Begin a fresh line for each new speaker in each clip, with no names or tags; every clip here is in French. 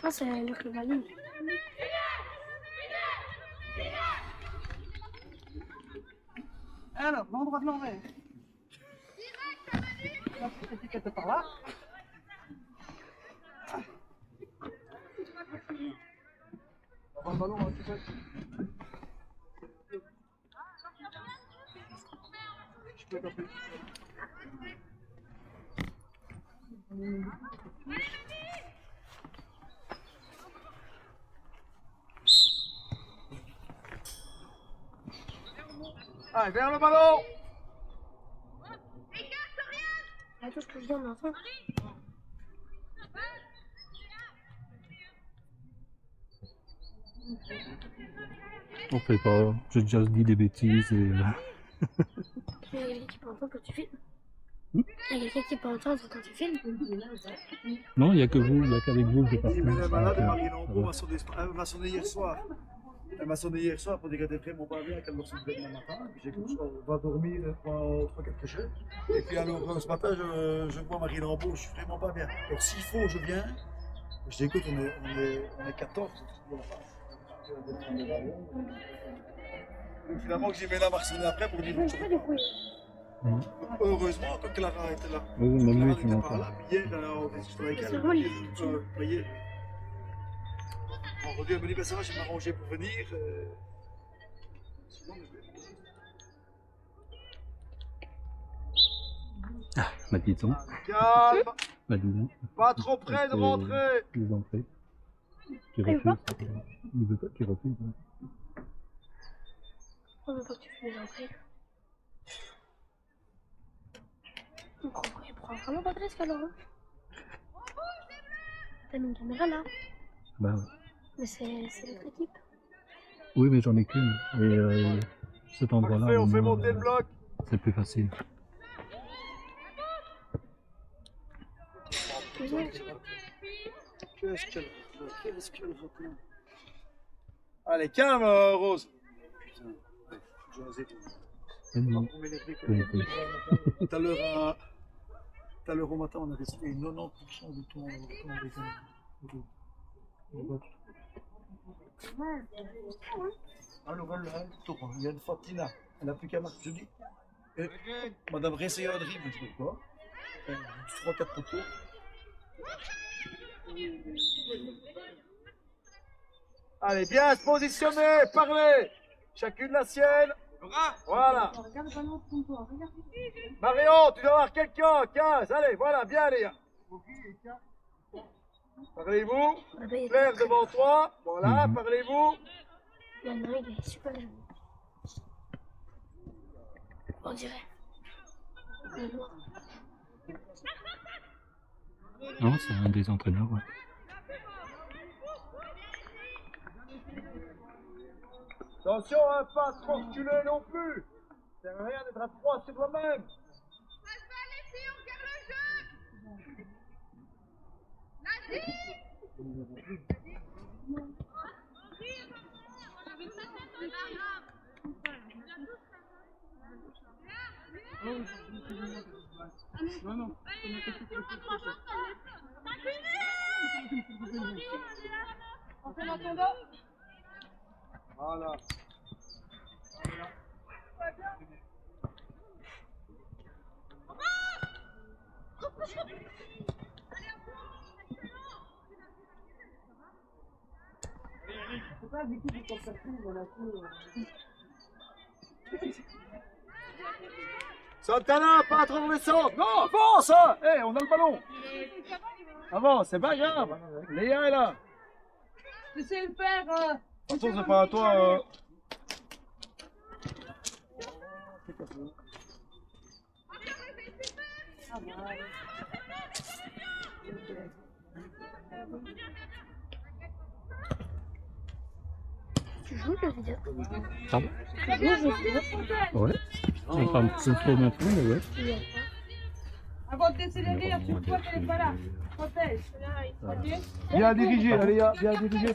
Ah, c'est le club à Lille.
Alors, l'endroit de l'envers. La petite étiquette par là. On va le ballon, tu peux. Je peux taper. Allez, vers le ballon.
Tout ce que je dis en enfant.
On fait pas, j'ai déjà dit des bêtises et...
Il y a quelqu'un qui peut entendre quand tu filmes. Il y a quelqu'un qui peut entendre quand tu filmes.
Non, il n'y a que vous, il n'y a qu'avec vous que je parle.
Il est malade, Marie Lambeau m'a sonné hier soir. Elle m'a sonné hier soir pour dire qu'elle était vraiment pas bien, qu'elle me recevait demain matin. J'ai dit on va dormir, prendre quelque chose. Et puis alors ce matin, je vois Marie Lambeau, je suis vraiment pas bien. Alors s'il faut, je viens. Je dis écoute, on est 14. Donc finalement, que j'ai mis la Marseille après pour dire bonjour. Heureusement que Clara était là.
Oui, même lui,
Clara
c'est
n'était
mon
pas
cas.
là. Puis hier, on discutait avec elle.
C'est drôle.
Hier, on revient, elle me dit, ben ça va, je vais m'arranger pour venir. Sinon,
Ah, Mathilde,
calme,
Mathilde.
pas trop près de rentrer.
Je vous en prie. Tu refuses. Il veut pas que tu refuses.
On veut pas que tu filmes les entrées. Il prend vraiment pas de risque alors. T'as mis une caméra là.
Bah ouais.
Mais c'est notre équipe.
Oui, mais j'en ai qu'une. Et cet endroit-là,
On fait
au moins,
monter le bloc.
c'est plus facile.
Qu'est-ce qu'elle raconte? Allez, calme, Rose. Putain, José. Tout à l'heure au matin, on a resté 90% du temps avec alors elle tourne, il y a une Fatina, elle n'a plus qu'à marquer. Je dis, Madame Ressayadri, je dis quoi? 3-4 poteaux. Allez, bien se positionner, parlez. Chacune la sienne. Voilà. Marion, tu dois avoir quelqu'un, 15. Allez, voilà, bien les gars. Parlez-vous. Claire devant toi. Voilà, parlez-vous.
Il y en a un, il est super joli. On dirait.
Non, c'est un des entraîneurs, ouais.
Attention, hein, pas trop reculer non plus. Ça sert à rien d'être à 3 sur toi-même. Non, non. On fait l'entendant. Voilà. Santana, pas trop descendre. Non, avance, hein. Hey, on a le ballon. Avance, c'est pas grave. Léa est là.
Tu sais le faire.
Attention, c'est pas à toi.
Tu joues le vidéo?
Pardon?
Tu joues le vidéo?
Ouais. Enfin, c'est trop maintenant, mais ouais.
Avant de décélérer, tu vois qu'elle n'est pas là. Protège.
Bien dirigé, allez, bien dirigé.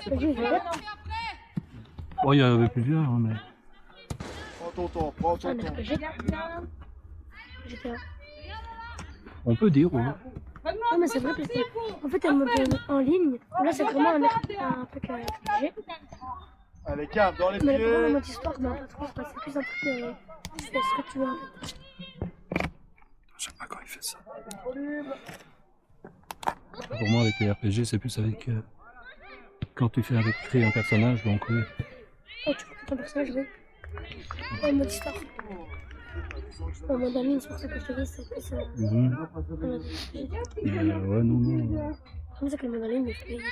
Oh, il y en avait plusieurs, hein, mais...
Prends ton temps, prends ton temps.
J'étais là.
On peut dire, ouais.
Non, mais c'est vrai parce que, en fait, un mode en ligne, là, c'est vraiment un truc RPG.
Allez, calme, dans les
Mais le
pieds.
mode histoire, non, pas trop, c'est plus un truc tu fais ce que tu veux, en fait.
J'aime pas quand il fait ça. Pour moi, avec les RPG, c'est plus avec. Quand tu fais avec créer un personnage, donc oui.
Oh, tu peux ton personnage, oui. En mode histoire. En mode en ligne, c'est pour ça que je te dis, c'est plus un mode RPG.
Mais ouais, non.
Comme ça que le mode en ligne, il faut payer.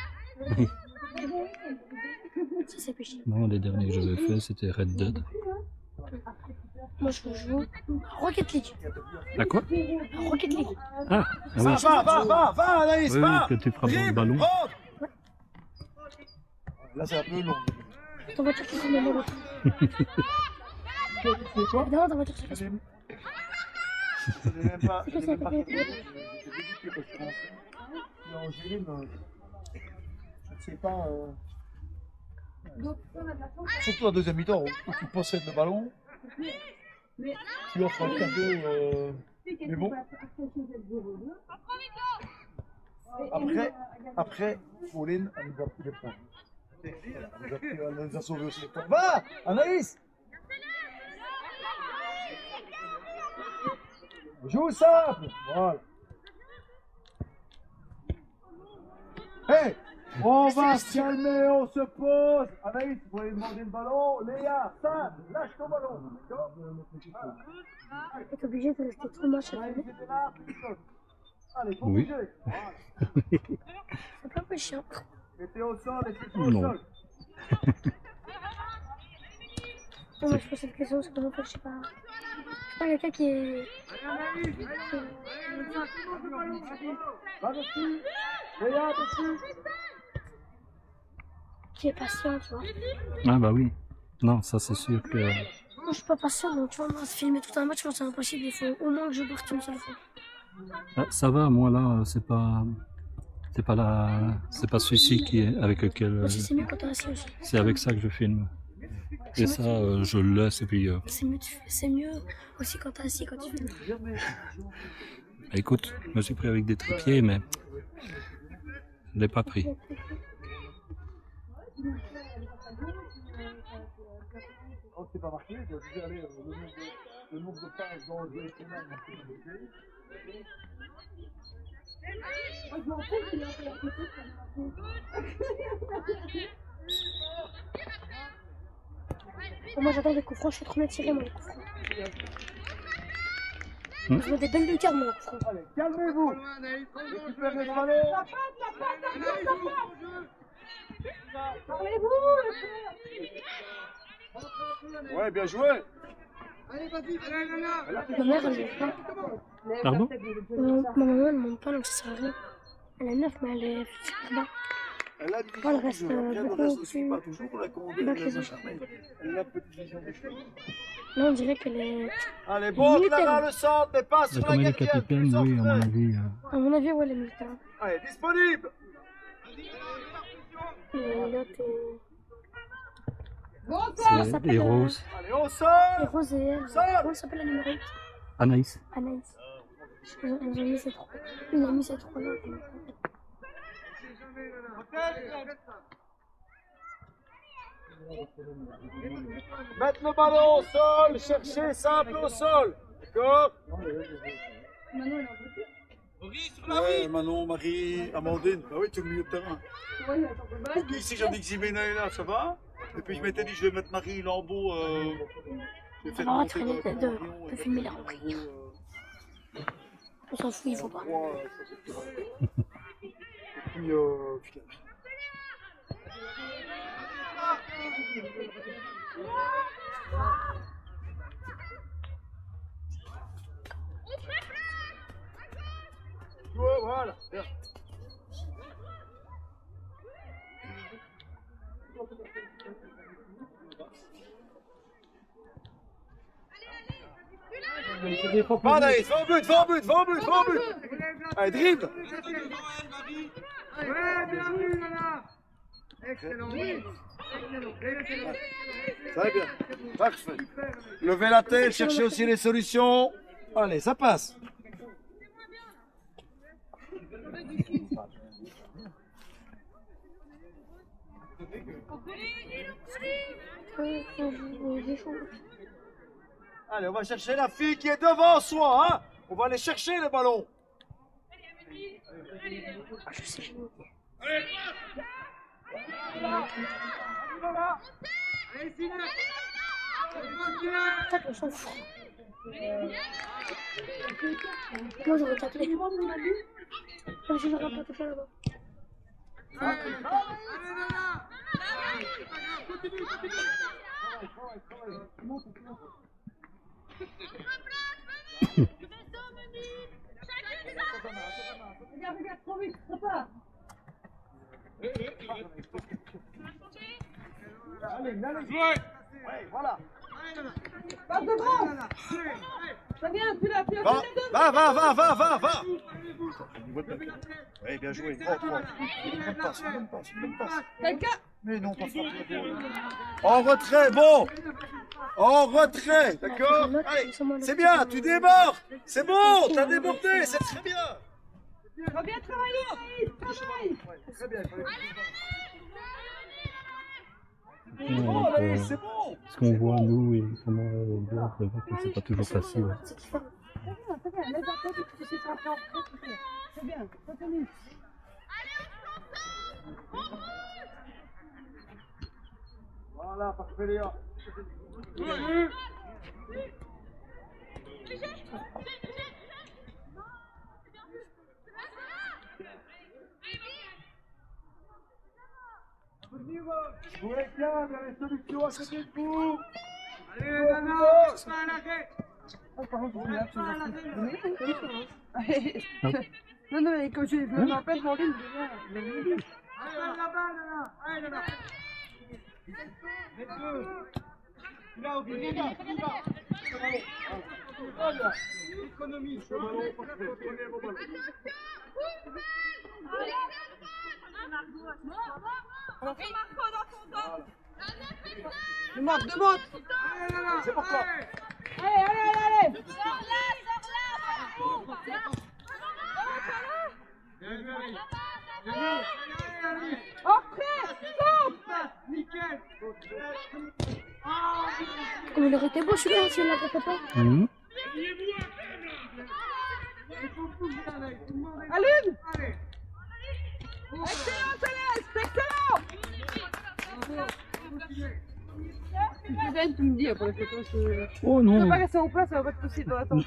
Ça, c'est plus chiant.
Non, les derniers que j'avais fait, c'était Red Dead.
Moi, je joue à Rocket League.
À quoi?
À Rocket League.
Ah, oui.
Va, Anaïs,
Oui,
va.
que tu frappes dans le
Dribble,
ballon.
rentre. Là, c'est un peu long.
Ton voiture qui fait même l'autre. Évidemment, ta voiture se casse.
Je n'ai même pas. Je n'ai même pas. J'ai dégoûté quand je suis rentré. Non, Jérémy, je ne sais pas. Surtout en deuxième mi-temps où tu possèdes le ballon, tu offres un cadeau. Mais bon. Après, Pauline, elle nous a pris les points. Elle nous a sauvé aussi les points. Va, Anaïs! Joue simple! Voilà. Hey! On va se calmer, on se pose. Anaïs, vous voulez demander le ballon? Léa, Sam, lâche ton ballon.
T'es obligé de rester trop moche à
Anaïs,
la
c'était là, allez, faut
Oui.
bouger.
C'est pas peu chiant.
Mettez au sol, laissez-toi au
Non.
sol.
Non, moi, je pose cette question parce que en fait, je sais pas. Je sais pas quelqu'un qui est.
Va dessus. Léa, dessus.
Qui est patient, tu vois.
Ah, bah oui. Non, ça, c'est sûr que.
Moi, je suis pas patient, donc tu vois, moi, se filmer tout un match, je pense que c'est impossible. Il faut au moins que je parte une seule fois.
Ah, ça va, moi là, c'est pas. C'est pas celui-ci qui est avec lequel.
Aussi, c'est mieux quand t'es assis aussi.
C'est avec ça que je filme. Et ça, je le laisse et puis.
C'est mieux aussi quand t'es assis, quand tu filmes.
Écoute, je me suis pris avec des trépieds, mais. Je l'ai pas pris.
Oh, c'est pas marqué, je vais aller le nombre de pages dans le jeu.
Moi, j'adore les coups francs, je suis trop bien tiré, moi, les coups francs. Je veux des belles lucarnes, moi, les coups francs.
Allez, calmez-vous. Récupérez le ballon. Ouais, bien joué.
Ma mère, elle m'aime pas.
Pardon?
Ma maman, elle m'aime pas, donc ça sert à rien. Elle est 9, mais elle est super bas.
Elle a une vision
Elle
du
reste
jeu. Après, le
beaucoup
reste ne suit
plus
pas toujours. On l'a commandé,
bas
elle
que
l'a
les autres.
machin, mais elle a une petite vision du jeu.
Là, on dirait qu'elle est.
Allez, bon,
Militaire.
Clara, le centre, mais pas
Mais
sur la
comme elle est
gardienne.
capitaine, oui, à mon avis.
À mon avis, ouais, elle est militaire.
Allez, disponible.
Et l'autre est.
C'est
s'appelle,
et Rose.
Allez, au
Et
sol.
Rose et elle.
Sol.
Comment elle s'appelle la numéro 8?
Anaïs.
Anaïs. Elles ont mis ces trois. Une a mis ces trois-là.
Mettre le ballon au sol, chercher simple au sol. D'accord? Ouais, Manon, Marie, Amandine. Bah oui, tu es au milieu de terrain. Donc ici, j'en ai que Zimena est là, ça va? Et puis je m'étais dit, je vais mettre Marie Lambeau. Je vais faire
On va
monter
rentrer
dans
de
le pavillon,
de filmer la rentrée. On s'en fout, il faut pas.
Et puis, ouais, voilà. Bien. Va Anaïs, va au but, va au but, va au but, va au but. Allez, dribble. Ça va bien. Parfait. Levez la tête, cherchez aussi les solutions. Allez, ça passe.
J'ai chaud.
Allez, on va chercher la fille qui est devant soi, hein. On va aller chercher les ballons.
Ah, je sais, j'ai mis. Tac, on s'en fout. Moi, j'aurais taclé. Comme si j'aurais pas tout fait là-bas.
Regarde, trop vite, trop pas.
Allez, ouais, voilà.
Passe devant. Ça vient, tu l'as, tu
Va. Oui, bien joué. Bonne passe.
Quelqu'un.
Mais non, pas frappé. En retrait, bon. En retrait, d'accord. Allez, c'est bien, tu débordes. C'est bon, t'as débordé, c'est très bien.
Va bien travailler. Travaille.
Très bien.
Donc,
C'est bon.
ce qu'on voit nous et comment on voit, c'est vrai que c'est pas toujours facile.
C'est bien. Les athlètes, tu sais, ça prend. C'est bien, continue.
Voilà, parfait, Léa. Jouez bien, il y a les solutions à côté de vous. Allez,
Non, non, quand je m'appelle pour lui,
Économie, ce ballon, prenez vos ballons.
Demande.
C'est pour toi.
Allez.
Comme il aurait été beau celui-là, si on l'a fait pas.
Allume. Excellent, Céleste, excellent. Tu me dis après, c'est toi,
Oh
je
non,
peux pas rester en place, ça va pas être possible. Attends.
ne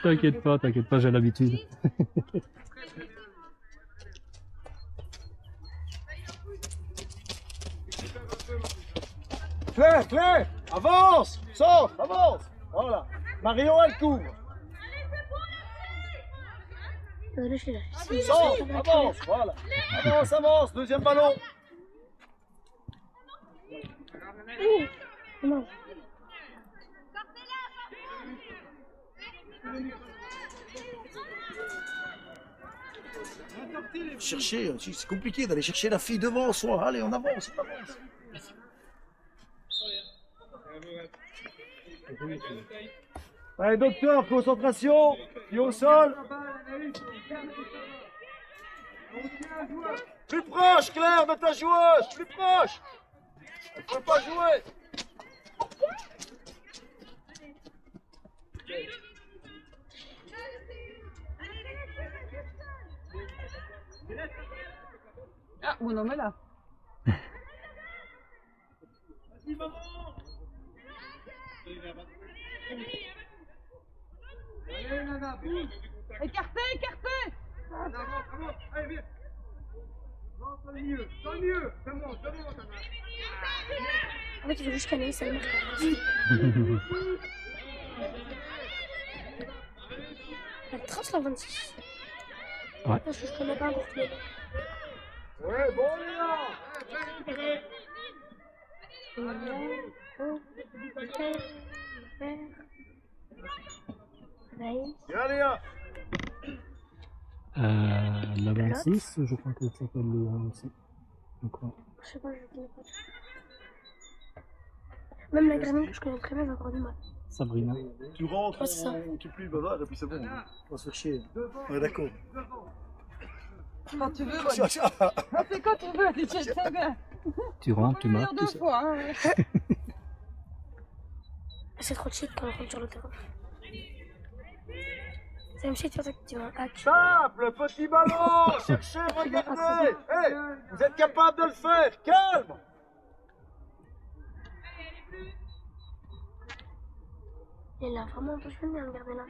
t'inquiète pas, j'ai l'habitude.
Claire, avance, sors, avance. Voilà. Marion, elle couvre. Sors, avance, voilà. Avance, deuxième ballon.
Non.
Chercher, c'est compliqué d'aller chercher la fille devant soi. Allez, on avance. Allez, docteur, concentration. Pied au sol. Plus proche, Claire, de ta joueuse. Plus proche. Elle ne peut pas jouer.
Ah, mon homme est là. Écartez.
Allez, viens. Non, tant mieux. C'est bon.
En fait, il veut juste scanner, ça marche pas. La trace, la 26.
Ouais.
Parce que je connais pas encore tous les.
Ouais, bon, Léa. Viens, Léa.
La 26, je crois qu'elle s'appelle Léa aussi. Donc, ouais.
Je sais pas, je connais pas. Même la gamine que je connais très bien, j'ai encore du mal.
Sabrina.
Tu rentres,
Ouais, c'est ça.
tu es plus bavard et puis c'est bon. On va se faire chier. Ouais, d'accord.
Quand tu veux, fais quand tu veux, c'est bien.
Tu rentres, tu
Faut
marques,
venir
tout
deux
ça.
fois. Hein.
C'est trop cheat quand on rentre sur le terrain. C'est même cheat sur ça que tu vas hack.
Simple, petit ballon. Cherchez, regardez. Hey, vous êtes capable de le faire. Calme.
Il est là, vraiment un peu jeune, regardez là.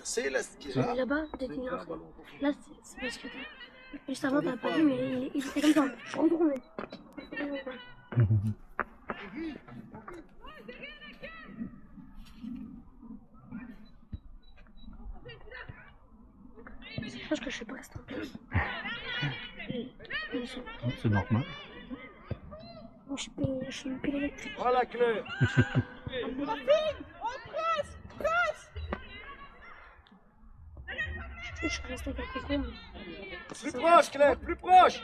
C'est là ce qui est
Il est là-bas, peut-être une heure. Là, c'est parce que juste avant, t'as pas vu, mais il était comme ça. Je suis retourné. C'est chose que je suis pas resté en place.
C'est normal.
Je suis une pile électrique.
Voilà, Claire.
Je suis resté quelques secondes.
Plus proche, Claire, plus proche.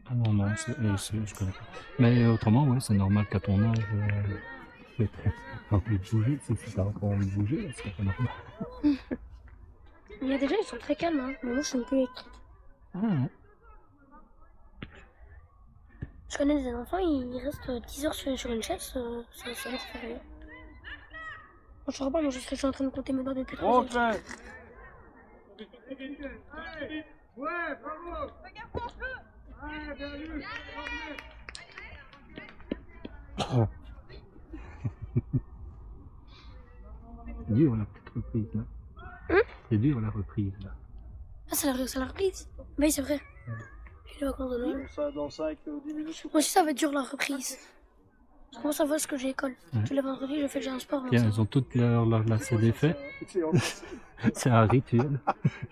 Ah non, non, je connais pas. Mais autrement, ouais, c'est normal qu'à ton âge, t'as envie de bouger. Si t'as encore envie de bouger, là, c'est pas normal.
Il y a des gens, ils sont très calmes, hein. Mais moi, je suis une pile électrique.
Ah, ouais.
Je connais des enfants, ils restent 10 heures sur une chaise, ça leur fait rien. Moi, je sais pas, moi, je suis en train de compter mes doigts depuis 3
Bon,
heures.
Claire.
C'est dur la petite reprise là. C'est dur la reprise là.
Ah, c'est la reprise. Oui, c'est vrai. J'ai les vacances de Noël.
Ça, dans 5 ou 10 minutes.
Moi aussi, ça va être dur la reprise. Je commence à voir ce que j'ai école. Tous les vendredis, je fais déjà un sport.
Tiens, elles ont toutes leur lacets défaits.
Excellent.
C'est un rituel.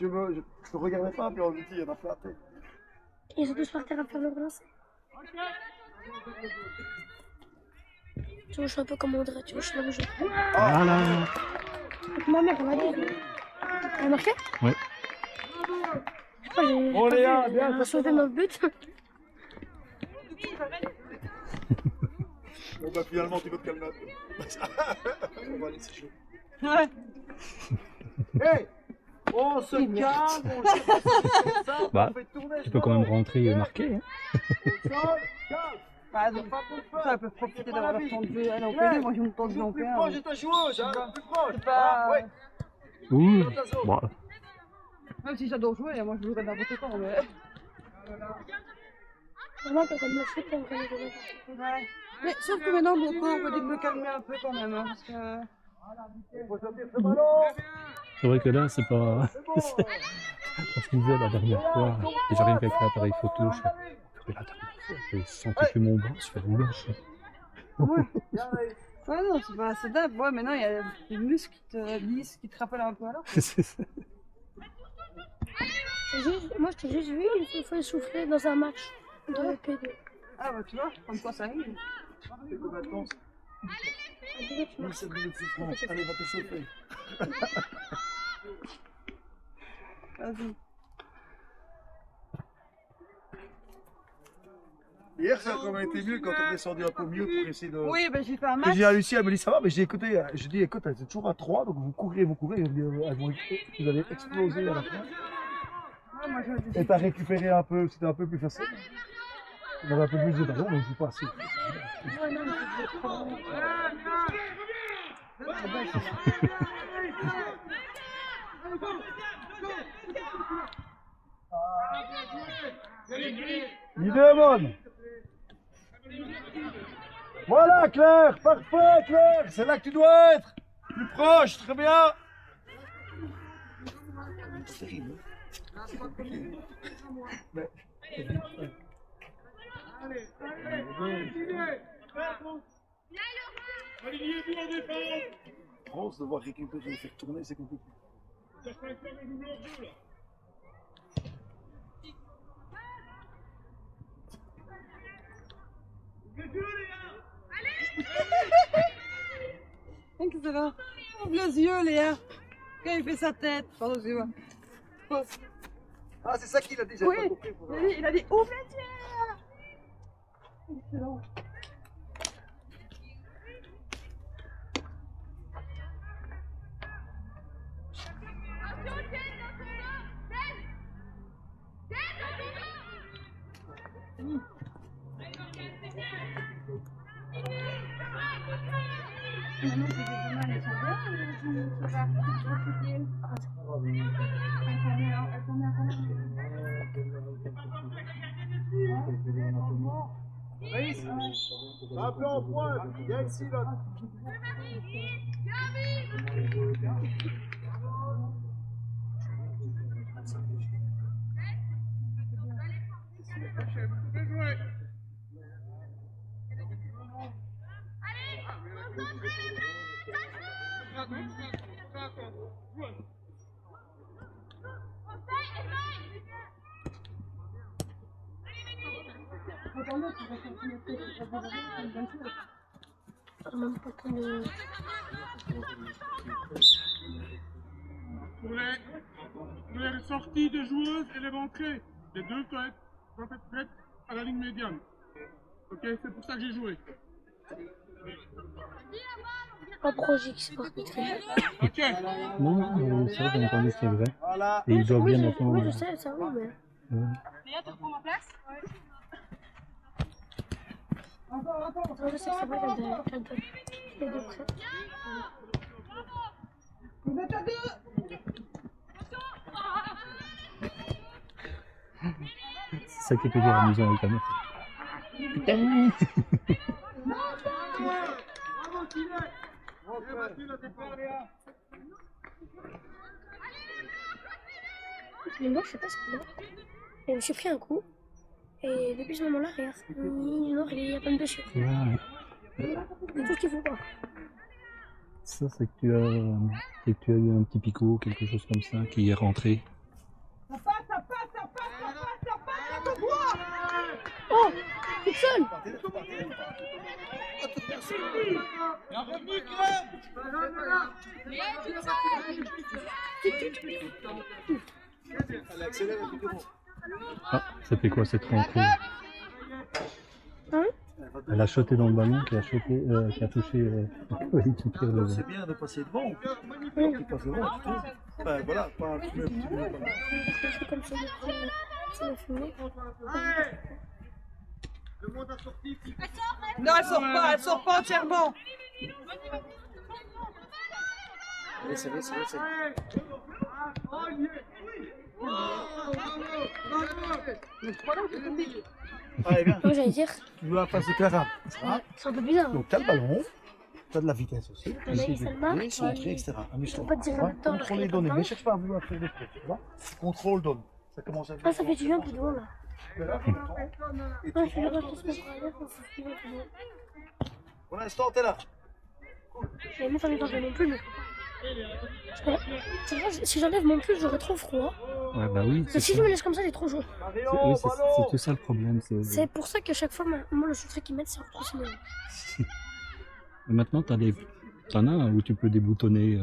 Je regardais pas, puis on dit, il y en a plein.
Ils sont tous par terre à faire leur lance. Tu vois, je suis un peu comme André, tu vois, je suis là où je...
Voilà.
Ma mère, elle m'a dit. Elle a marqué?
Ouais.
Je crois que j'ai
Bon,
pas
Léa,
vu,
bien,
elle a sauvé notre but.
Bon, bah finalement, tu vas te calmer un peu. On va aller, c'est chaud.
Ouais.
Hey, on se calme, on se passe ça,
Bah,
on fait tourner.
Tu peux quand même rentrer et marquer. Hein.
Calme.
Bah, donc, ça peut profiter d'avoir leur temps de jeu. Allez, on peut moi j'ai mon temps de jeu en
Plus
P1.
proche de ta joueuse, hein, plus proche.
C'est pas-
Ouais.
Ouh. Bon,
Même si j'adore jouer, moi je jouerais n'importe quand. Mais...
Vraiment, quand elle me fait, elle me connaît déjà.
Ouais. Mais sauf que maintenant, mon corps me dit de me calmer un peu quand même. Hein, parce que...
Il faut sortir ce ballon.
c'est vrai que là, c'est pas. Parce qu'il disait la dernière fois, et j'arrive avec l'appareil photo, je fais. La dernière fois, je sentais que mon bras, je fais oula.
Ouais, non, c'est pas assez d'ab. Ouais, maintenant il y a des muscles qui te lissent, qui te rappellent un peu alors.
C'est ça.
Moi, je t'ai juste vu une fois souffler dans un match de P2.
Ah bah tu vois, comme quoi ça arrive.
C'est combien de temps? 17 minutes de France. Allez, va t'échauffer.
Vas-y.
Hier, ça a quand même été mieux quand on est descendu un peu mieux pour essayer de.
Oui, bah j'ai fait un
J'ai
match.
dit à Lucie, elle me dit ça va, mais j'ai écouté, je dis écoute, c'est toujours à 3, donc vous courez, vous allez exploser à la fin.
Ouais, moi, je...
Et t'as récupéré un peu, c'était un peu plus facile. On avait un peu plus de ballon, mais je joue pas assez. L'idée bonne. Voilà Claire, parfait Claire, c'est là que tu dois être. Plus proche, très bien. C'est terrible. Mais... France, devoir récupérer et faire tourner, c'est compliqué.
Excellent. Ouvre les yeux, Léa. Quand il fait sa tête. Pardon, excuse-moi.
Ah, c'est ça qu'il a déjà
Oui,
compris.
il a dit ouvre les yeux. Excellent.
Un peu en pointe, viens ici là.
Même pas le temps de...
Pour les sorties des joueuses et les rentrées, les deux doivent être prêtes à la ligne médiane. Ok, c'est pour ça que j'ai joué.
Pas projet qui se porte très.
Ok.
Non, c'est vrai, j'ai entendu que c'est vrai.
Voilà.
Et ils doivent bien
Oui,
attendre.
je sais, ça oui, mais...
Léa, tu prends ma place?
Je sais que c'est vrai qu'elle donne les deux prêts.
Vous êtes à deux!
C'est ça qui est toujours amusant avec la meuf. Putain.
Mais moi, je sais pas ce qu'il a. Et je me suis pris un coup. Et depuis ce moment-là, regarde, il est à peine de chute.
Ouais.
Mais tout ce qu'il faut pas.
Ça, c'est que tu as eu un petit picot, quelque chose comme ça, qui est rentré.
Ça passe, ça passe, ça passe, ça passe, ça passe, ça passe!
Oh, toute seule.
Bienvenue, Clem.
Léa, toute seule!
Allez, accélère un peu.
Ah, ça fait quoi cette rentrée?
Hein?
Elle a shoté dans le ballon, qui a touché. Oui, tu tires le.
C'est bien de passer devant. Tu passes devant, tu trouves. Enfin, voilà, pas un petit peu.
C'est comme ça, c'est la fumée.
Non, elle sort pas entièrement.
Laissez. Allez, viens.
Moi, j'allais dire,
Tu joues à la place de Clara. Ça va?
c'est un peu bizarre.
Donc, t'as le ballon. T'as de la vitesse aussi.
Anaïs, elle marque.
Et centrer, etc. Amuse-toi.
Faut pas te dire en même temps,
Contrôle
là,
et donner.
il y a pas de
Ne
temps.
cherche pas à vouloir faire des trucs. Tu vois? Contrôle, donne. Ça commence à
Ah, ça fait du bien, plus de là.
Et
Ah, je
tu
suis là,
rentres.
tout ce que je voudrais dire, c'est du bien, plus de loin.
Pour l'instant, t'es là.
J'avais même pas envie d'enlever mon pull, mais je peux pas. Tu vois, si j'enlève mon pull, j'aurais trop froid.
Ouais, bah oui.
Mais si je me laisse comme ça, il est trop chaud.
Oui, c'est tout ça le problème.
C'est pour ça qu'à chaque fois, moi, le secret qu'ils mettent, c'est en professionnel.
Maintenant, t'en as un où tu peux déboutonner.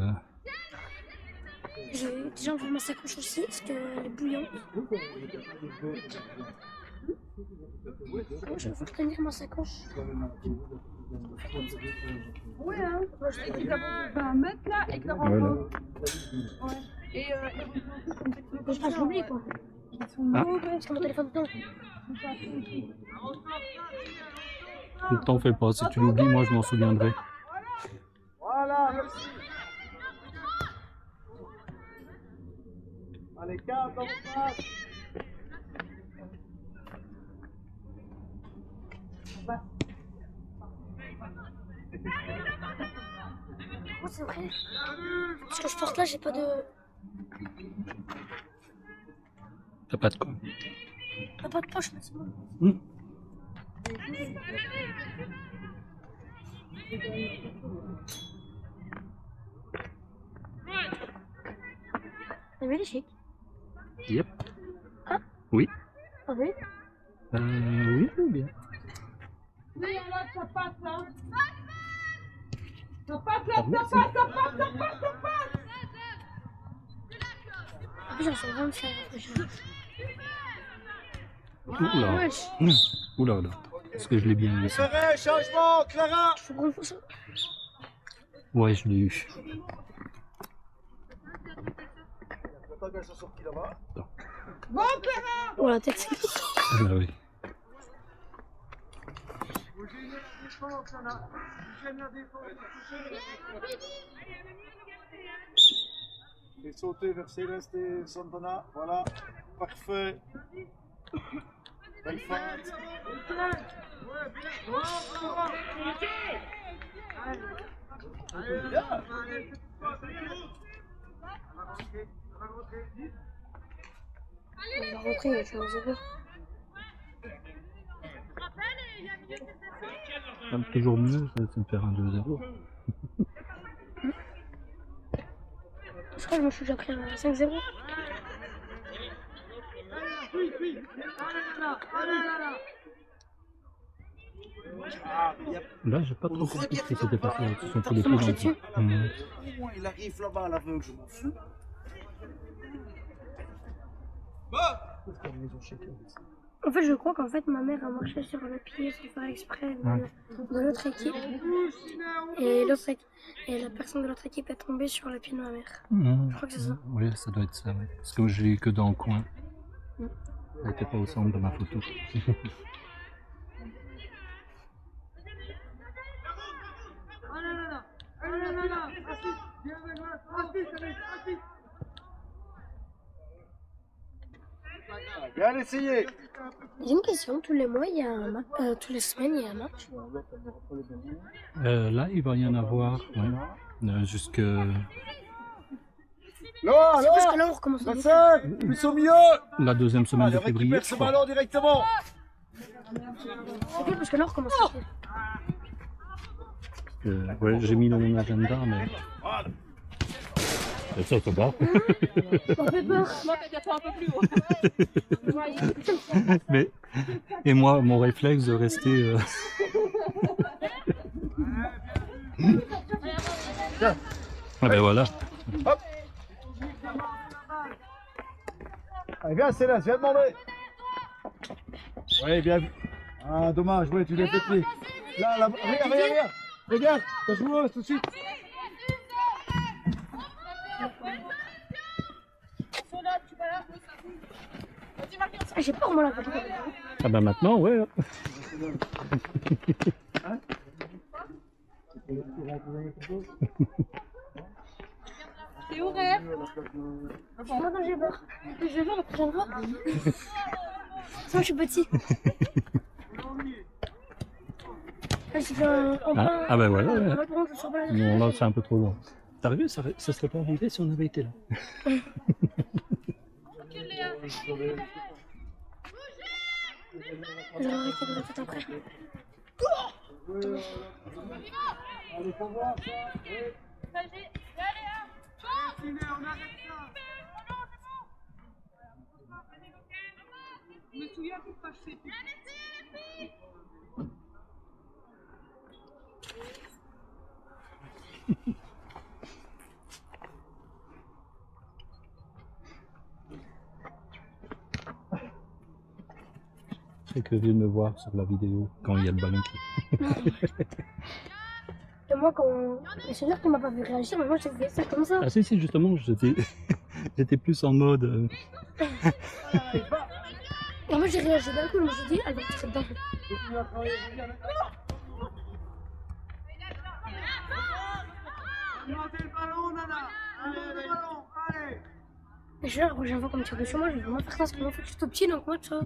J'ai déjà enlevé ma sacoche aussi, parce qu'elle est bouillante. Je vais faire tenir ma sacoche.
Oui, hein. Moi, je sais qu'il a 20 mètres là et que ça
Voilà.
rentre. Ouais. Et
Je l'oublie, quoi.
ils sont
Ah.
mauvais.
Sur mon téléphone dedans.
Ne t'en fais pas, si tu l'oublies, moi je m'en souviendrai.
Voilà, merci. Allez, 15 en face.
Oh, c'est vrai. Parce que je porte là, j'ai pas de.
T'as pas de quoi.
Pas de poche, mais c'est bon. T'as vu les chics?
Yep.
Ah.
Oui.
Ah oui?
Oui, bien.
Oui, là, ça passe là. Ça passe là, ça passe, ça passe, ça passe, ça passe.
En plus, j'en suis vraiment fière.
Oula.
Wesh.
Oula, là. Est-ce que je l'ai bien vu ça?
Serré, changement, Clara.
Faut qu'on fasse ça.
Ouais, je l'ai eu.
J'attends qu'elle soit sortie là-bas.
Bon, Clara.
Oh la tête.
Ah oui.
Et sauter vers Céleste et Santana. Voilà. Parfait. Belle fête. Bien.
On va rentrer, je suis 0.
Toujours mieux, c'est de faire un 2-0.
Je crois que je me suis déjà pris un 5-0.
Là, j'ai pas trop compris ce qui s'était passé. Ils sont tous les
Ça marche
deux
dessus.
Il arrive là-bas à l'aveugle, je m'en fous.
En fait, je crois qu'en fait, ma mère a marché sur le pied sans faire exprès de l'autre équipe. Et la personne de l'autre équipe est tombée sur le pied de ma mère. Je crois que c'est ça.
Oui, ça doit être ça. Ouais. Parce que je l'ai eu que dans le coin. Elle n'était pas au centre de ma photo.
Bien essayé.
J'ai une question, tous les mois, il y a un match, toutes les semaines, il y a un match.
Là, il va y en avoir. Ouais. Jusque.
Là,
C'est parce que là, on recommence à
Marcel, plus au milieu.
La deuxième semaine
Allez,
de février.
récupère ce ballon directement.
C'est bien parce que là, on recommence à faire.
Ouais, j'ai mis dans mon agenda, mais. Et ça, c'est pas.
On fait peur.
Moi, t'as déjà fait un peu plus haut.
Mais. Et moi, mon réflexe de rester. Ah ben voilà.
Hop. Allez, viens, Céleste, viens demander. Oui, bien vu. Ah, dommage, oui, tu l'as fait. Là, là, regarde. Regarde, ta joueuse tout de suite.
J'ai peur, moi, là.
Ah ben maintenant, ouais.
C'est où, Rêve?
Maintenant, j'ai peur. Je vais voir la prochaine fois. Ça, je suis petit.
Ah ben voilà. Ouais.
Je sors pas là.
Non, là, c'est un peu trop loin. T'as vu, ça serait pas arrivé si on avait été là.
Je vais arrêter de la tête après.
Je me souviens que quand je fais plus.
Très curieux de me voir sur la vidéo quand il y a le ballon qui.
Et moi, quand. C'est sûr que tu m'as pas vu réagir, mais moi, j'ai fait ça comme ça.
Ah si, justement, j'étais plus en mode.
Et moi, j'ai réagi d'un coup, je me suis dit, elle va tirer dedans.
Montez le ballon, Nana. Allez, le ballon, allez.
Et je suis là, la prochaine fois qu'on me tire dessus, moi, je vais vraiment faire ça, parce que moi, en fait, je suis tout petit, donc moi, tu vois. En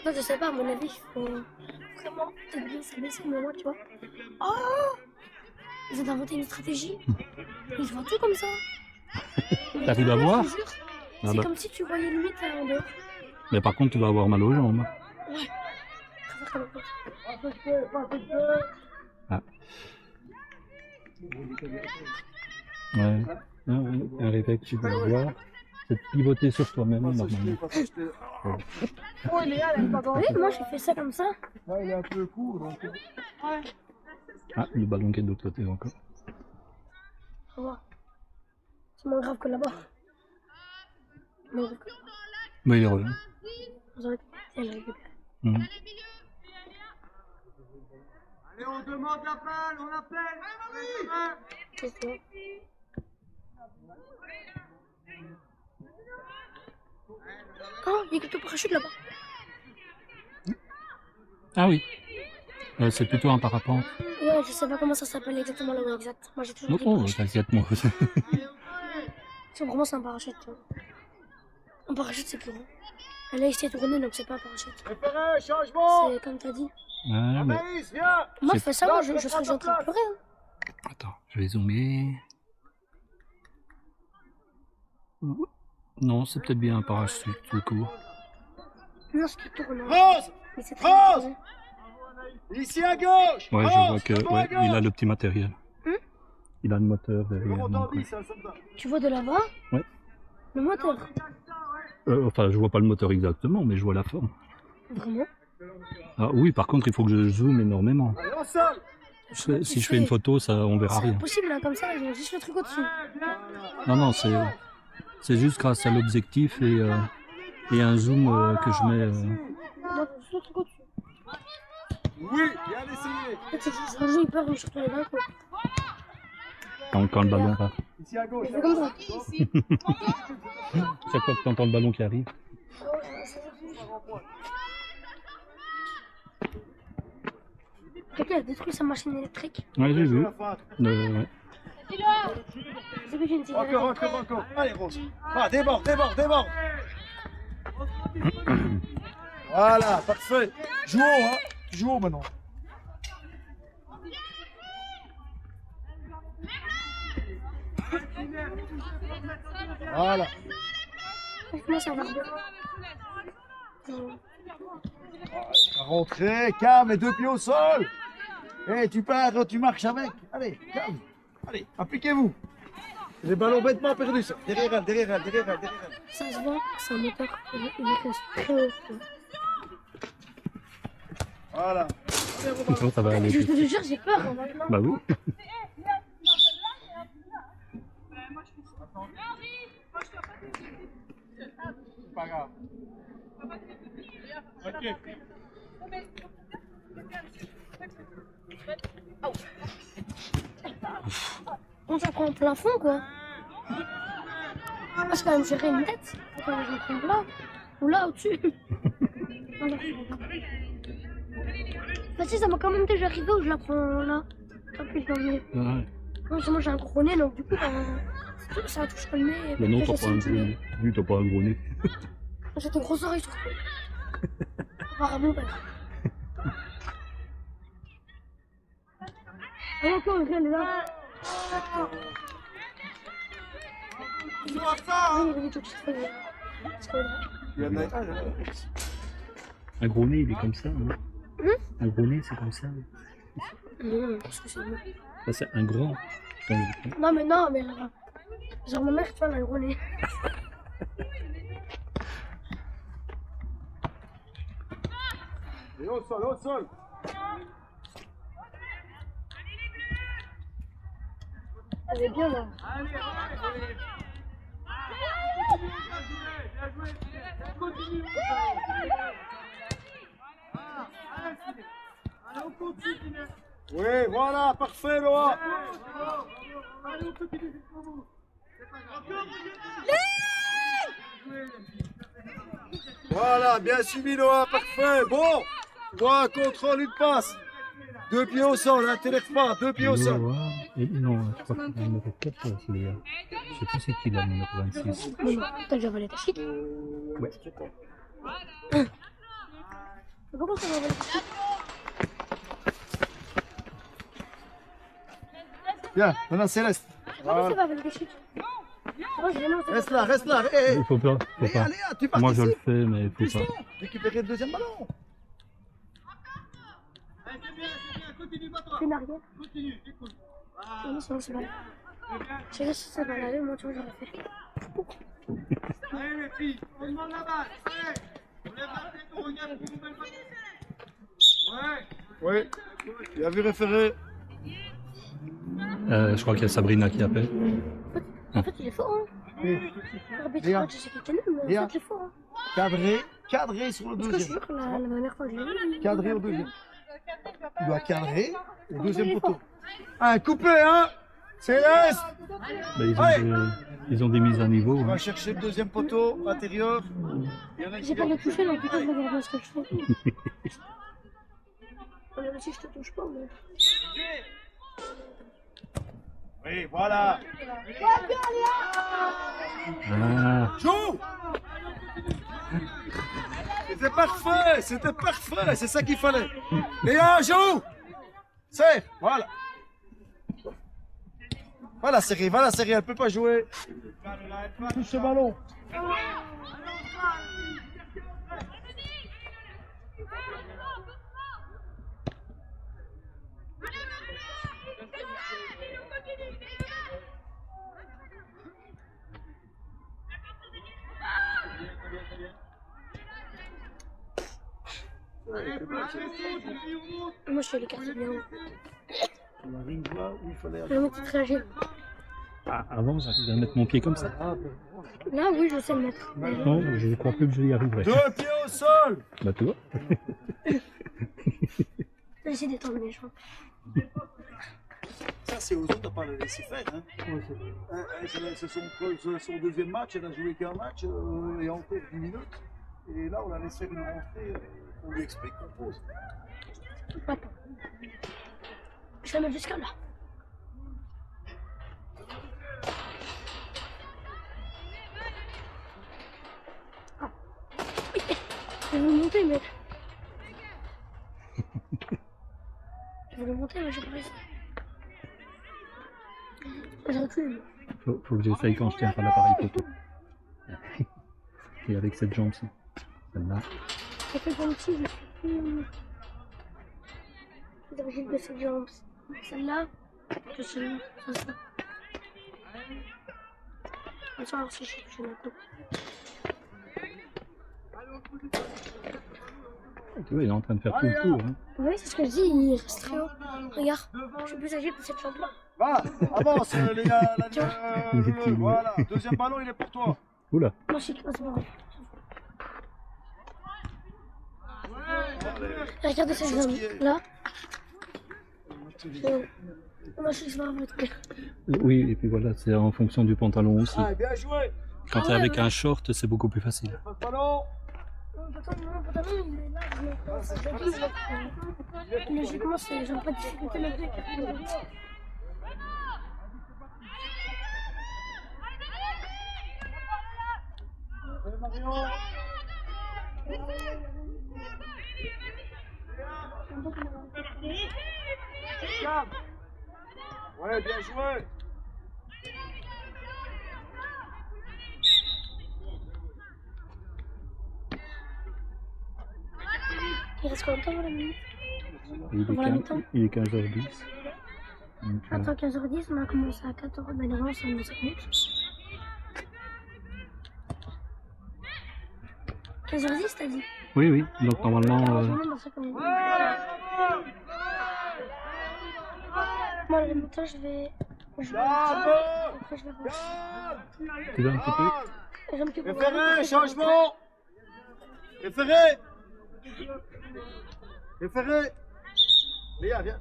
fait, je sais pas, à mon avis, il faut vraiment peut-être bien s'abaisser, mais moi, tu vois. Oh! Ils ont inventé une stratégie. Ils font tout comme ça.
T'arrives à voir?
Je te jure.
Ah
C'est
bah.
comme si tu voyais limite en dehors.
Mais par contre, tu vas avoir mal aux jambes.
Ouais. Faut faire comme ça.
Ah. Ouais. Un réflexe, tu vas voir. C'est de pivoter sur toi-même, normalement.
Oh, il est là, elle est pas
Oui, moi, j'ai fait ça comme ça.
Là, il est un peu court, donc.
Ouais.
Ah, le ballon qui est de l'autre côté encore.
Au revoir. C'est moins grave que là-bas. Moins grave que là-bas.
Mais il est revenu.
Vous aurez elle récupère.
Mhm.
Allez, on demande l'appel, on appelle.
C'est ça. Oh, il y a quelques parachutes là-bas.
Ah oui. C'est plutôt un parapente.
Ouais, je sais pas comment ça s'appelle exactement là-bas exact. Moi j'ai toujours dit
Oh,
parachute.
t'inquiète, moi.
C'est vraiment c'est un parachute. Tu vois. Un parachute c'est plus grand. Là, il s'est tourné, donc c'est pas un parachute.
Référé, changement.
C'est comme t'as dit.
Ouais, mais...
Anaïs, viens.
Moi, je
C'est-
fais ça, moi, je serais gentil de pleurer. Hein.
Attends, je vais zoomer. Non, c'est peut-être bien un parachute tout court.
Non, ce qui tourne. Hein.
Rose,
Mais c'est très
Rose.
bien.
ici à gauche.
Ouais, je
Rose,
vois que
devant à
ouais, il a
gauche.
le petit matériel. Il a le moteur derrière.
Comment
donc,
t'en dis,
ouais.
ça me va.
Tu vois de là-bas
Ouais.
Le moteur.
Enfin, je vois pas le moteur exactement, mais je vois la forme.
Vraiment
Ah oui, par contre, il faut que je zoome énormément.
Allez, au sol.
Si je fais une photo, ça, on verra
C'est
rien.
impossible, hein, comme ça, ils ont juste le truc au-dessus.
Non, non, c'est juste grâce à l'objectif et un zoom que je mets.
Non, juste le truc au-dessus.
Oui, bien essayé.
En fait, c'est juste un jeu hyper, je me suis retourné d'un coup.
Quand le ballon part.
Ici à gauche.
Il fait comme ça.
Chaque fois que tu entends le ballon qui arrive.
Quelqu'un a détruit sa machine électrique.
Ouais, j'ai vu.
La fin.
Ouais.
C'est que j'ai une cigarette.
Encore. Allez, Rose. Va, déborde. Voilà, parfait. Joue haut, hein. Tu joues haut maintenant. Voilà.
Moi, ça va bien.
Rentrez, calme, les deux pieds au sol. Eh, tu pars, tu marches avec. Allez, calme. Allez, appliquez-vous. Les ballons bêtement perdus. Ça. Derrière elle.
Ça se voit, c'est un moteur. Il reste très haut.
Voilà.
Non, ça va aller.
Je te jure, j'ai peur hein, maintenant.
Bah oui.
C'est pas grave.
Ok.
On s'en prend en plein fond, quoi. Parce que quand même gérer une tête. Faut que je me prenne là. Ou là, au-dessus. Voilà. Bah si, ça m'a quand même déjà arrivé où je la prends là. Depuis le dernier.
Ouais.
Moi, j'ai un gros nez, donc du coup, ça touche le nez. et
Mais non,
après,
t'as pas un
j'essaie
gros
de-
nez. Lui, t'as pas un gros nez.
J'ai de grosses oreilles, surtout. Apparemment, bah. Ah, encore, elle est là. Oui, il y avait des petites feuilles. Parce que là.
Il y en a
Un gros nez, il est comme ça. Hein. Un gros nez, c'est comme ça.
Non, parce que c'est bon.
Ça, c'est un grand.
Non, mais genre ma mère, tu vois, elle a un gros nez.
Et au sol.
Elle est bien là.
Oui, voilà, parfait, Noah. Voilà, bien suivi, Noah, parfait. Bon, droit, contrôle, une passe. Deux pieds au sol, hein, t'élèves pas, deux pieds au sol.
Non, je crois qu'il a le numéro 4, celui-là. Je sais pas c'est qui le numéro 26.
Non, t'as déjà volé ta shit.
Ouais.
Comment ça va voler ta shit?
Bien, maintenant Céleste.
Comment ça va voler ta shit? Moi, je l'ai
Reste là. Hé,
Il faut pas.
allez, tu
Moi, je le
participes.
fais, mais il faut
Pousse-toi.
pas.
Récupérer le deuxième ballon.
plus en arrière. Non, c'est pas là. Je sais pas si ça va aller, moi, tu vois, j'aurais fait.
Allez les filles, on demande la balle. Allez, on lève la tête, on regarde pour une nouvelle balle. Ouais. Bien vu référé.
Je crois qu'il y a Sabrina qui appelle.
En fait, il est fort, hein.
Léa.
Je sais qu'il était nul, mais
Léa.
en fait, il est fort, hein.
Cadré sur le
Parce que je
deuxième.
jure que la dernière fois que je l'ai vu.
Cadré au deuxième. Tu dois cadrer au deuxième poteau. Un coupé, hein. Céleste.
Ils ont des mises à niveau.
On
Hein.
va chercher le deuxième poteau intérieur. Il y en a
J'ai
qui
pas le toucher, donc du coup, je regarde bien ce que je fais. Même si je te touche pas, mais.
Oui, voilà.
Ah,
Joue. C'était parfait, c'est ça qu'il fallait. Léa, joue. C'est, voilà. Va la série, elle peut pas jouer. Touche ce ballon.
Moi, je fais les cartes bien.
La ring là où il fallait
Je vais mettre trajet.
Ah, avant, j'arrivais à mettre mon pied comme ça.
Là, oui, je sais le mettre.
Non, je ne crois plus que je y arriverai.
2 pieds au sol.
Bah, tu vois.
J'essaie d'étendre les jambes.
Ça, c'est aux autres à pas le laisser faire. Hein. C'est son deuxième match, elle a joué qu'un match et en fait 10 minutes. Et là, on la laisse faire une rentrée, on lui explique qu'on pose.
Attends. Je vais mettre jusqu'à là. Ah. Je vais le monter, mais. Je vais le monter, mais j'ai pas réussi. Je recule.
Faut que j'essaye quand je tiens par l'appareil photo. Et avec cette jambe-ci. Celle-là.
Ça fait comme si je suis d'origine de cette jambe. Celle-là, que celle-là, c'est ça. On va voir si je suis maintenant.
Tu vois, il est en train de faire tout le tour. Hein.
Oui, c'est ce que je dis, il reste très haut. Regarde, je suis plus âgé que cette jambe-là.
Va, avance les gars.
Il est petit,
Voilà, deuxième ballon, il est pour toi.
Oula.
Moi, je sais pas, c'est pas vrai. Regardez cette jambe-là. Moi, je sais pas vrai.
Oui, et puis voilà, c'est en fonction du pantalon aussi.
Ah, bien joué.
Quand t'es avec un short, c'est beaucoup plus facile.
Pas de ballon.
Mon pantalon, il est là. Logiquement, j'ai pas de difficulté non plus.
Ouais, bien joué.
Il reste combien de temps, la minute?
Il est 15h10. Donc,
Attends, 15h10, on a commencé à 14h, mais non, c'est 15 minutes. 15h10, t'as dit?
Oui, oui. Donc normalement,
Moi, le matin, je vais. Après, je vais voir.
tu veux un petit peu.
J'ai un petit peu.
Référé, changement. Référé. Référé. Léa, viens.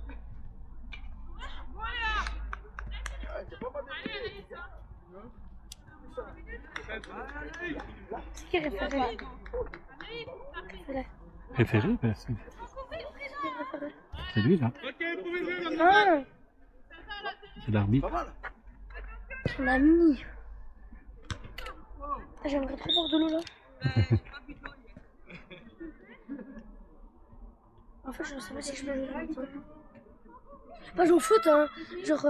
C'est qui référé?
Référé, ben, c'est lui là.
Ok, vous pouvez jouer maintenant.
Ah,
C'est l'arbitre.
Pas mal.
on a mis. Ah, j'aimerais trop boire de l'eau là. En fait, je sais pas si je peux jouer là. Moi, je joue au foot, hein. Genre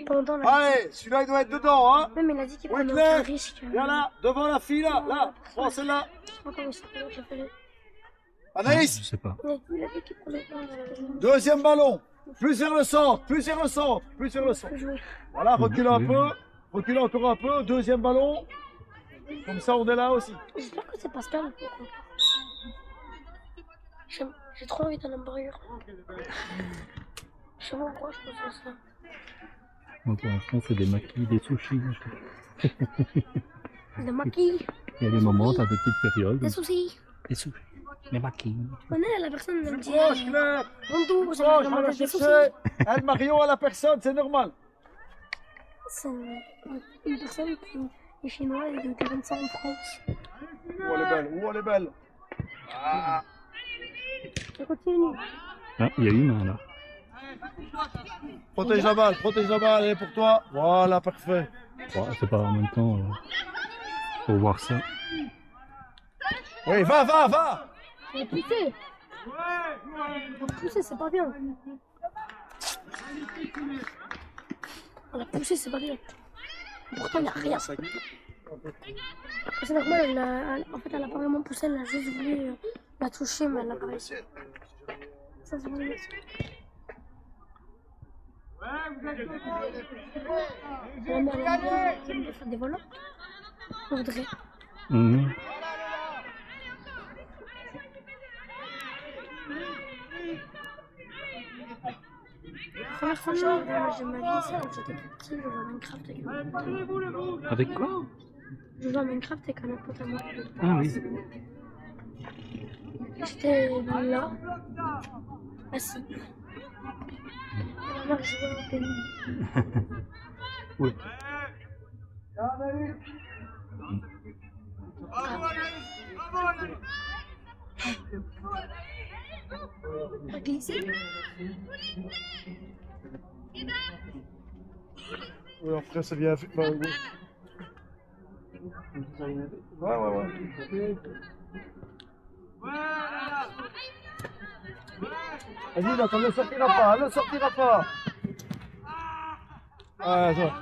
pendant la.
Allez, celui-là, il doit être dedans, hein.
Même il a dit qu'il prenait
Whitley,
aucun risque.
viens là, devant la fille, là. Prends celle-là.
Je sais pas comment il s'appelle, j'ai fait.
Anaïs,
Je sais pas.
Il a dit qu'il prenait aucun risque.
deuxième ballon. Plus vers le centre, plus vers le centre, plus vers le centre.
Je peux jouer.
Voilà, recule un peu. Recule encore un peu. Deuxième ballon. Comme ça, on est là aussi.
J'espère que c'est Pascal. J'ai trop envie d'un hamburger. Je sais pas pourquoi je pense à ça.
Donc pour l'instant, c'est des maquis, des sushis.
Des maquis,
Il y a des moments, t'as des petites périodes.
des soucis.
Des sushis. Des maquis.
On est la personne elle me dit
Proche, Claire.
bonjour,
Proche,
j'aimerais
va la
demander des soucis.
chercher. Elle Marion à la personne, c'est normal.
C'est une personne qui est chinoise et qui gagne ça en France.
Où elle est belle, où elle est belle. Ah.
On continue.
Ah, il y a une main là.
Protège la balle, elle est pour toi. Voilà, parfait.
Ouais, c'est pas en même temps. Faut voir ça.
Oui, va, va, va.
On a poussé. On a poussé, c'est pas bien. On a poussé, c'est pas bien. Pourtant, il n'y a rien. C'est normal, en fait, elle a pas vraiment poussé, elle a juste voulu la toucher, mais elle n'a pas réussi. Ça, c'est bien. Vraiment, elle aime bien faire des volants. On voudrait.
Mhm.
La première fois que j'ai regardé un match de ma vie, c'est quand j'étais tout petit, je jouais à Minecraft avec un pote.
Avec quoi?
Je jouais à Minecraft avec un autre pote à moi.
Ah oui.
J'étais là, assis. Et ma mère jouait au pays.
Oui.
T'as glissé?
Oui, après, ça vient. Bah, oui. Ouais, ouais, ouais. Vas-y, là, ne sortira pas, ne sortira pas. Ah, ça.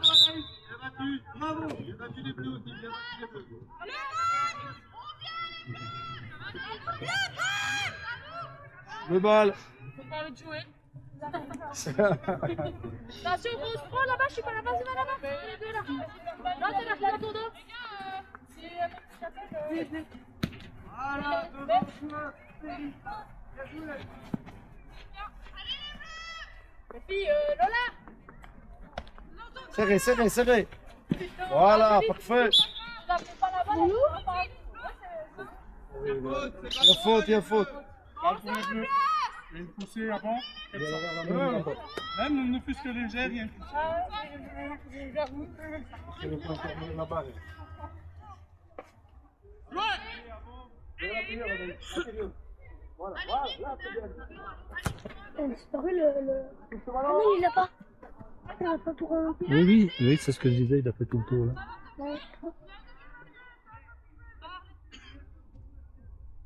Bravo, il a battu les bleus aussi, il a battu les bleus.
Le bal.
Faut pas envie de jouer. Attention, Rose, prends là-bas, je suis pas là-bas, c'est pas là-bas. Les deux là. Là, c'est la fleur tour d'eau.
Voilà, devant joueur, Félix. Bien joué.
Les filles, Lola.
Serré, serré, serré. Voilà, parfait.
Là, c'est pas là-bas, là, c'est pas
Il y a faute, il y a faute.
Balle pour les bleus. Il y a une poussée avant. Même ne fût-ce que légère, il y a une poussée.
Elle a disparu le. Ah non, il l'a pas. Il n'a pas tout rempli.
Oui, oui, oui, c'est ce que je disais, il a fait tout le tour là.
Ouais.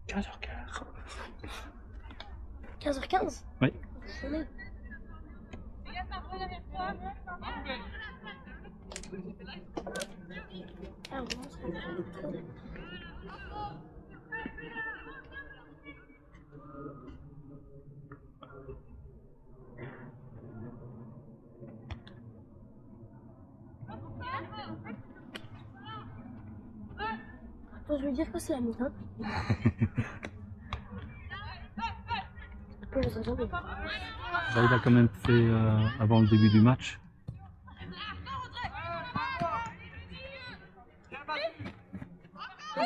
15h15.
15h15.
Oui.
Sonné. Ah, vraiment, ça va être trop. Attends, je vais dire que c'est la mi-temps. Je sais jamais.
Bah, il a quand même fait avant le début du match.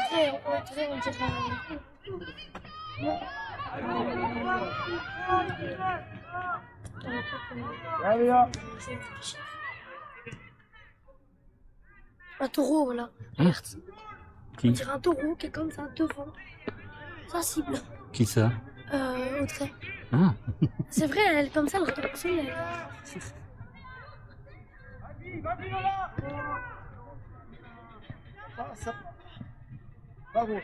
On dirait.
Allez, là.
Un taureau, voilà.
Hein?
On
Qui?
dirait un taureau qui est comme ça, devant. Sensible.
Qui ça?
Audrey.
Ah,
C'est vrai, elle est comme ça, elle regarde comme ça.
Va, Rose.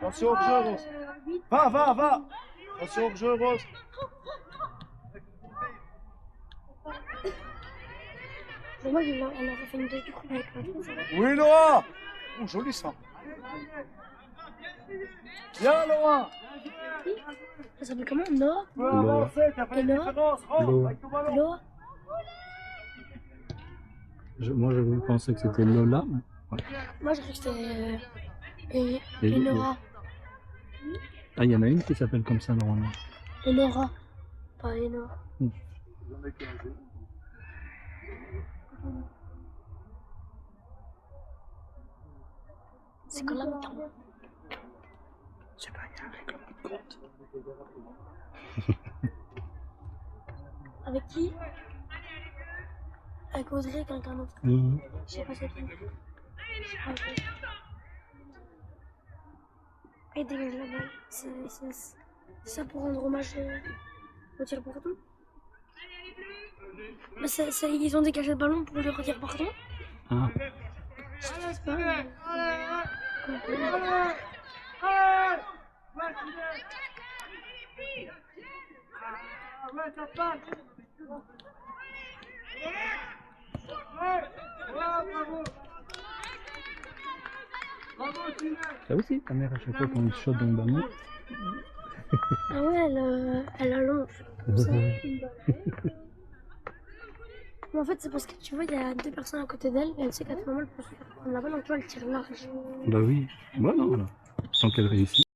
Attention au jeu, Rose. Va, va, va. Attention au jeu, Rose.
Moi, elle a fait une deux coups avec moi.
Oui, Noah. Oh, joli ça. Bien, Noah.
Ça s'appelle comment? Noah?
Tu peux avancer, t'as pas de
Noah?
différence. Rentre avec ton ballon.
Noah?
moi je pensais que c'était Lola. Ouais.
Moi, je crois que c'était.
Et-
Enora.
Ah, il y en a une qui s'appelle comme ça normalement.
Enora. Pas Enora. C'est quand la mi-temps.
Je sais pas, il y a un règlement de compte.
Avec qui? Avec Audrey et quelqu'un d'autre.
Mhm.
Je sais pas c'est qui. Ok. Et dégage la balle. C'est ça pour rendre hommage au tir pardon. Mais ils ont dégagé le ballon pour lui redire pardon.
Ah,
Je sais pas.
Ouais, ça passe. Bravo. Bravo, Sinel.
Ça aussi, ta mère, à chaque fois qu'on shot dans le ballon.
Ah ouais, elle allonge comme ça. Mais en fait, c'est parce que tu vois, il y a deux personnes à côté d'elle et elle sait qu'à tout moment, elle peut se faire prendre la balle, donc tu vois, elle tire large.
Bah oui. Voilà, voilà. Sans qu'elle réussisse.